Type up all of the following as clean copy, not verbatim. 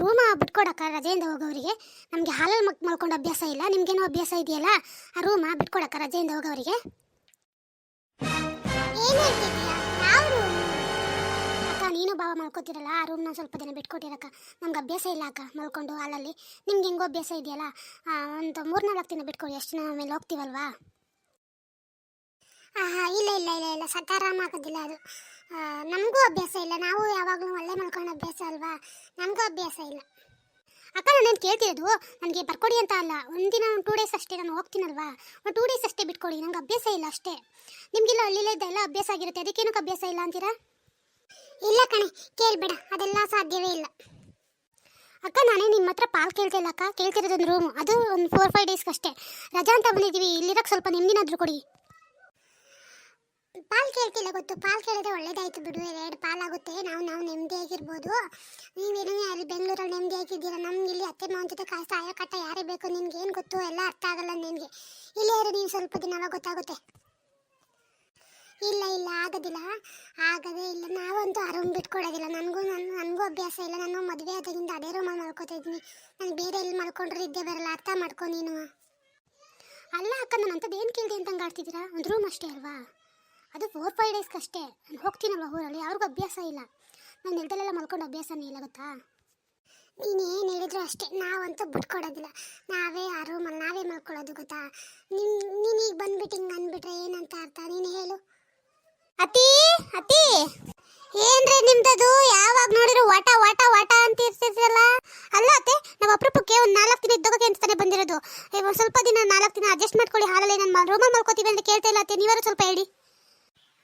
ರೂಮ ಬಿಟ್ಕೊಡಕ್ಕ ರಜೆಯಿಂದ ಹೋಗೋರಿಗೆ. ನಮಗೆ ಹಾಲಲ್ಲಿ ಮಲ್ಕೊಂಡು ಅಭ್ಯಾಸ ಇಲ್ಲ, ನಿಮ್ಗೇನೋ ಅಭ್ಯಾಸ ಇದೆಯಲ್ಲ. ಆ ರೂಮ ಬಿಟ್ಕೊಡಕ್ಕ ರಜೆಯಿಂದ ಹೋಗೋರಿಗೆ. ಅಕ್ಕ ನೀನು ಬಾವ ಮಲ್ಕೋತಿರಲ್ಲ, ಆ ರೂಮ್ನ ಸ್ವಲ್ಪ ದಿನ ಬಿಟ್ಕೊಟ್ಟಿರಕ್ಕ. ನಮ್ಗೆ ಅಭ್ಯಾಸ ಇಲ್ಲ ಅಕ್ಕ ಮಲ್ಕೊಂಡು ಹಾಲಲ್ಲಿ. ನಿಮ್ಗೆ ಹೆಂಗೋ ಅಭ್ಯಾಸ ಇದೆಯಲ್ಲ, ಒಂದು 3-4 ದಿನ ಬಿಟ್ಕೊಡಿ, ಎಷ್ಟು ದಿನ ಆಮೇಲೆ ಹೋಗ್ತೀವಲ್ವಾ. ಇಲ್ಲ ಇಲ್ಲ ಇಲ್ಲ ಇಲ್ಲ ಸಕಾರಾಮ ಆಗೋದಿಲ್ಲ ಅದು. ನಮಗೂ ಅಭ್ಯಾಸ ಇಲ್ಲ, ನಾವು ಯಾವಾಗಲೂ ಒಳ್ಳೆ ಮಲ್ಕೊಂಡು ಅಭ್ಯಾಸ ಅಲ್ವಾ, ನಮಗೂ ಅಭ್ಯಾಸ ಇಲ್ಲ. ಅಕ್ಕ ನಾನೇನು ಕೇಳ್ತಿರೋದು, ನನಗೆ ಬರ್ಕೊಡಿ ಅಂತ ಅಲ್ಲ, ಒಂದಿನ 2 ಡೇಸ್ ಅಷ್ಟೇ ನಾನು ಹೋಗ್ತೀನಲ್ವಾ, ಒಂದು 2 ಡೇಸ್ ಅಷ್ಟೇ ಬಿಟ್ಕೊಡಿ, ನಂಗೆ ಅಭ್ಯಾಸ ಇಲ್ಲ ಅಷ್ಟೇ. ನಿಮಗೆಲ್ಲ ಹಳ್ಳಿಲೆಲ್ಲ ಅಭ್ಯಾಸ ಆಗಿರುತ್ತೆ, ಅದಕ್ಕೇನಕ್ಕೆ ಅಭ್ಯಾಸ ಇಲ್ಲ ಅಂತೀರಾ? ಇಲ್ಲ ಕಣೆ, ಕೇಳಬೇಡ, ಅದೆಲ್ಲ ಸಾಧ್ಯವೇ ಇಲ್ಲ. ಅಕ್ಕ ನಾನೇ ನಿಮ್ಮ ಹತ್ರ ಪಾಲ್ ಕೇಳ್ತಿಲ್ಲ ಅಕ್ಕ, ಕೇಳ್ತಿರೋದೊಂದು ರೂಮು, ಅದು ಒಂದು 4-5 ಡೇಸ್ಗಷ್ಟೇ ರಜಾ ಅಂತ ಬಂದಿದ್ದೀವಿ, ಇಲ್ಲಿರೋಕ್ಕೆ ಸ್ವಲ್ಪ ನೆಮ್ಮದಿನಾದರೂ ಕೊಡಿ. ಪಾಲ್ ಕೇಳ್ತಿಲ್ಲ ಗೊತ್ತು, ಪಾಲ್ ಕೇಳಿದ್ರೆ ಒಳ್ಳೇದಾಯ್ತು ಬಿಡು, 2 ಪಾಲಾಗುತ್ತೆ, ನಾವು ನೆಮ್ಮದಿಯಾಗಿರ್ಬೋದು. ನೀವೇನು ಅಲ್ಲಿ ಬೆಂಗಳೂರಲ್ಲಿ ನೆಮ್ಮದಿಯಾಗಿದ್ದೀರಾ, ನಮ್ಗೆ ಇಲ್ಲಿ ಅತ್ತೆ ಮಾವನ ಜೊತೆ ಸಾಯೋ ಕಟ್ಟ ಯಾರೇ ಬೇಕು, ನಿನ್ಗೆ ಏನು ಗೊತ್ತು, ಎಲ್ಲ ಅರ್ಥ ಆಗಲ್ಲ ನಿನಗೆ. ಇಲ್ಲೇ ಇರೋ ನೀವು ಸ್ವಲ್ಪ ದಿನ ಅವಾಗ ಗೊತ್ತಾಗುತ್ತೆ. ಇಲ್ಲ ಇಲ್ಲ ಆಗೋದಿಲ್ಲ, ಆಗೋದೇ ಇಲ್ಲ, ನಾವಂತೂ ಆ ರೂಮ್ ಬಿಟ್ಕೊಡೋದಿಲ್ಲ. ನನಗೂ ಅಭ್ಯಾಸ ಇಲ್ಲ, ನಾನು ಮದುವೆ ಆದಾಗಿಂದ ಅದೇ ರೂಮಲ್ಲಿ ಮಲ್ಕೋತಾ ಇದ್ದೀನಿ, ನನಗೆ ಬೇರೆ ಎಲ್ಲಿ ಮಲ್ಕೊಂಡ್ರೆ ಇದ್ದೇ ಬರಲ್ಲ, ಅರ್ಥ ಮಾಡ್ಕೊ ನೀನು. ಅಲ್ಲ ಅಕ್ಕ ನಾನು ಅಂಥದ್ದು ಏನು ಕೇಳಿದೆ ಅಂತ ಹಂಗೆ ಆಡ್ತಿದ್ದೀರಾ, ಒಂದು ರೂಮ್ ಅಷ್ಟೇ ಅಲ್ವಾ, ಅದು 4-5 ಡೇಸ್ಗಷ್ಟೇ. ನಾನು ಹೋಗ್ತೀನಲ್ವ ಊರಲ್ಲಿ, ಅವ್ರಿಗೂ ಅಭ್ಯಾಸ ಇಲ್ಲ, ನಾನು ನೆಲದಲ್ಲೆಲ್ಲ ಮಲ್ಕೊಂಡು ಅಭ್ಯಾಸನೇ ಇಲ್ಲ ಗೊತ್ತಾ. ನೀನೇನು ಹೇಳಿದ್ರು ಅಷ್ಟೇ, ನಾವಂತೂ ಬಿಟ್ಕೊಡೋದಿಲ್ಲ, ನಾವೇ ಆ ರೂಮಲ್ಲಿ ನಾವೇ ಮಲ್ಕೊಳ್ಳೋದು ಗೊತ್ತಾ. ನೀನು ಈಗ ಬಂದ್ಬಿಟ್ಟು ಹಿಂಗೆ ಅಂದ್ಬಿಟ್ರೆ ಏನಂತ ಅರ್ಥ, ನೀನು ಹೇಳು. ಅತಿ ಅತಿ ಏನ್ರಿ ನಿಮ್ದದು, ಯಾವಾಗ ನೋಡಿದ್ರು ವಾಟ ವಾಟ ವಾಟ ಅಂತ ಇರ್ತಿರಲ್ಲ. ಅಲ್ಲ ಅತ್ತೆ, ನಾವು ಅಪರೂಪಕ್ಕೆ ಒಂದು 4 ದಿನ ಇದ್ದೋಗಕ್ಕೆ ಅಂತಾನೆ ಬಂದಿರೋದು. ಒಂದು ಸ್ವಲ್ಪ ದಿನ 4 ದಿನ ಅಡ್ಜಸ್ಟ್ ಮಾಡ್ಕೊಳ್ಳಿ, ಹಾಲಲ್ಲಿ ನಾನು ರೂಮಲ್ಲಿ ಮಲ್ಕೋತೀವಿ ಅಂತ ಕೇಳ್ತಾ ಇಲ್ಲ ಅತ್ತೆ, ನೀವಾರು ಸ್ವಲ್ಪ ಹೇಳಿ.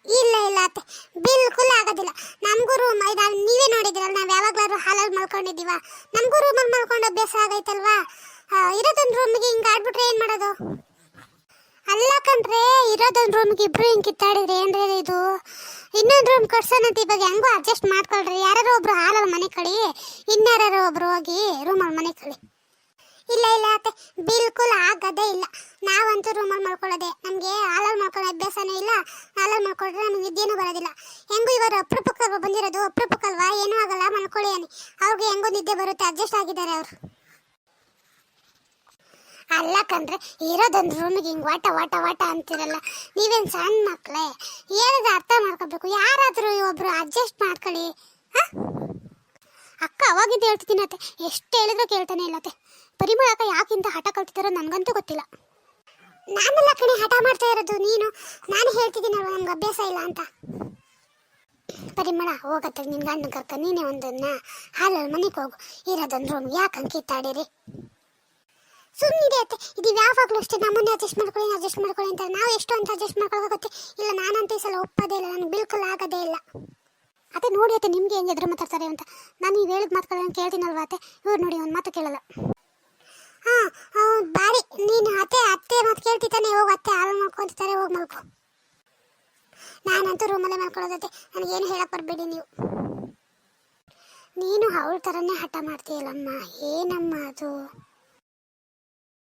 ಇಲ್ಲ ಇಲ್ಲ ಅತ್ತೆ, ಬಿಲ್ಕುಲ್ ಆಗೋದಿಲ್ಲ, ನಮಗೂ ರೂಮ್ ನೀವೇ ನೋಡಿದಿರಲ್ಲ, ನಾವು ಯಾವಾಗಲಾದ್ರೂ ಹಾಲಲ್ಲಿ ಮಲ್ಕೊಂಡಿದ್ದೀವ, ನಮಗೂ ರೂಮಲ್ಲಿ ಮಲ್ಕೊಂಡು ಅಭ್ಯಾಸ ಆಗೈತಲ್ವಾ. ಇರೋದೊಂದು ರೂಮಿಗೆ ಹಿಂಗೆ ಆಡ್ಬಿಟ್ರೆ ಏನು ಮಾಡೋದು. ಅಲ್ಲ ಕಣ್ರೆ, ಇರೋದೊಂದು ರೂಮ್ಗೆ ಇಬ್ರು ಹಿಂಗೆ ಕಿತ್ತಾಡಿದ್ರೆ ಏನ್ರಿ ಇದು, ಇನ್ನೊಂದು ರೂಮ್ ಕೊಡ್ಸೋಣಂತ ಇವಾಗ ಹೆಂಗೋ ಅಡ್ಜಸ್ಟ್ ಮಾಡ್ಕೊಳ್ರಿ. ಯಾರು ಒಬ್ರು ಹಾಲಲ್ಲಿ ಮನೆ ಕಳಿ, ಇನ್ಯಾರು ಒಬ್ರು ಹೋಗಿ ರೂಮಲ್ಲಿ ಮನೆ ಕಳಿ. ಇಲ್ಲ ಇಲ್ಲ ಅತ್ತೆ, ಬಿಲ್ಕುಲ್ ಆಗೋದೇ ಇಲ್ಲ, ನಾವಂತೂ ರೂಮಲ್ಲಿ ಮಲ್ಕೊಳ್ಳೋದೆ, ನಮಗೆ ಹಾಲಲ್ಲಿ ಮಲ್ಕೊಳ್ಳೋ ಅಭ್ಯಾಸನೇ ಇಲ್ಲ. ಹಾಲಲ್ಲಿ ಮಲ್ಕೊಂಡ್ರೆ ನಮಗೆ ನಿದ್ದೆನೂ ಬರೋದಿಲ್ಲ. ಹೆಂಗೂ ಇವರು ಅಪರೂಪಕ್ಕಲ್ವ ಬಂದಿರೋದು, ಅಪರೂಪಕ್ಕಲ್ವಾ, ಏನೂ ಆಗಲ್ಲ ಮಲ್ಕೊಳ್ಳಿ ಅನ್ನಿ, ಅವ್ರಿಗೆ ಹೆಂಗೋ ನಿದ್ದೆ ಬರುತ್ತೆ, ಅಡ್ಜಸ್ಟ್ ಆಗಿದ್ದಾರೆ ಅವರು. ಅಲ್ಲ ಕಣ್ರೆ, ಇರೋದೊಂದು ರೂಮಿಗೆ ಹಿಂಗೆ ವಾಟ ವಾಟ ವಾಟ ಅಂತಿರಲ್ಲ, ನೀವೇನು ಸಣ್ಣ ಮಕ್ಕಳೇ, ಹೇಳಿದ್ರೆ ಅರ್ಥ ಮಾಡ್ಕೋಬೇಕು, ಯಾರಾದರೂ ಒಬ್ರು ಅಡ್ಜಸ್ಟ್ ಮಾಡ್ಕೊಳ್ಳಿ. ಅಕ್ಕ ಅವಾಗಿಂದ ಹೇಳ್ತಿದ್ದೀನಿ ಅತ್ತೆ, ಎಷ್ಟು ಹೇಳಿದ್ರು ಕೇಳ್ತಾನೆ ಇಲ್ಲ ಅತ್ತೆ. ಪರಿಮಳ ಅಕ್ಕ ಯಾಕಿಂತ ಹಠ ಕಲ್ತಿದ್ದಾರೋ ನನಗಂತೂ ಗೊತ್ತಿಲ್ಲ. ನಾನೆಲ್ಲ ಕಣೆ ಹಠ ಮಾಡ್ತಾ ಇರೋದು, ನಾನು ಹೇಳ್ತಿದ್ದೀನಲ್ವ ನಮ್ಗೆ ಅಭ್ಯಾಸ ಇಲ್ಲ ಅಂತ. ಪರಿಮಳ ಹೋಗತ್ತೆ, ನಿನ್ನ ಗಂಡನ ಕರ್ಕ ನೀನೇ ಒಂದನ್ನ ಹಾಲಲ್ಲಿ ಮನೆಗೆ ಹೋಗು, ಇರೋದೊಂದು ರೂಮ್ ಯಾಕೆ ಕಿತ್ತಾಡಿರಿ. ಸುಮ್ಮನಿದೆ ಅತ್ತೆ, ಇದು ಯಾವಾಗಲೂ ಅಷ್ಟೇ, ನಮ್ಮನ್ನೇ ಅಡ್ಜಸ್ಟ್ ಮಾಡ್ಕೊಳ್ಳಿ ಅಂತ ನಾವು ಎಷ್ಟು ಅಂತ ಅಡ್ಜಸ್ಟ್ ಮಾಡ್ಕೊಳ್ಳೋಗುತ್ತೆ. ಇಲ್ಲ ನಾನಂತ ಈ ಸಲ ಒಪ್ಪೋದೇ ಇಲ್ಲ, ನನಗೆ ಬಿಲ್ಕುಲ್ ಆಗೋದೇ ಇಲ್ಲ. ಅತ್ತೆ ನೋಡಿ ಅತ್ತೆ, ನಿಮಗೆ ಹೆಂಗೆ ಎದುರು ಮಾತಾಡ್ತಾರೆ ಅಂತ, ನಾನು ನೀವು ಹೇಳಿದ ಮಾತುಗಳನ್ನು ಕೇಳ್ತೀನಲ್ವ ಅತ್ತೆ, ಇವ್ರು ನೋಡಿ ಒಂದು ಮಾತು ಕೇಳಲ್ಲ. ಹಾಂ ಬಾರಿ, ನೀನು ಅತ್ತೆ ಮಾತು ಕೇಳ್ತಿದ್ದಾನೆ, ಹೋಗು, ಅತ್ತೆ ಹಾಲು ಮಾಡ್ಕೊತಿದ್ದಾರೆ, ಹೋಗಿ ಮಲ್ಕೊ. ನಾನಂತೂ ರೂಮಲ್ಲೇ ಮಲ್ಕೊಳ್ಳೋದತ್ತೆ, ನನಗೇನು ಹೇಳಕ್ಕೆ ಬರಬೇಡಿ ನೀವು. ನೀನು ಅವಳ ಥರನೇ ಹಠ ಮಾಡ್ತೀಯಲ್ಲಮ್ಮ, ಏನಮ್ಮ ಅದು.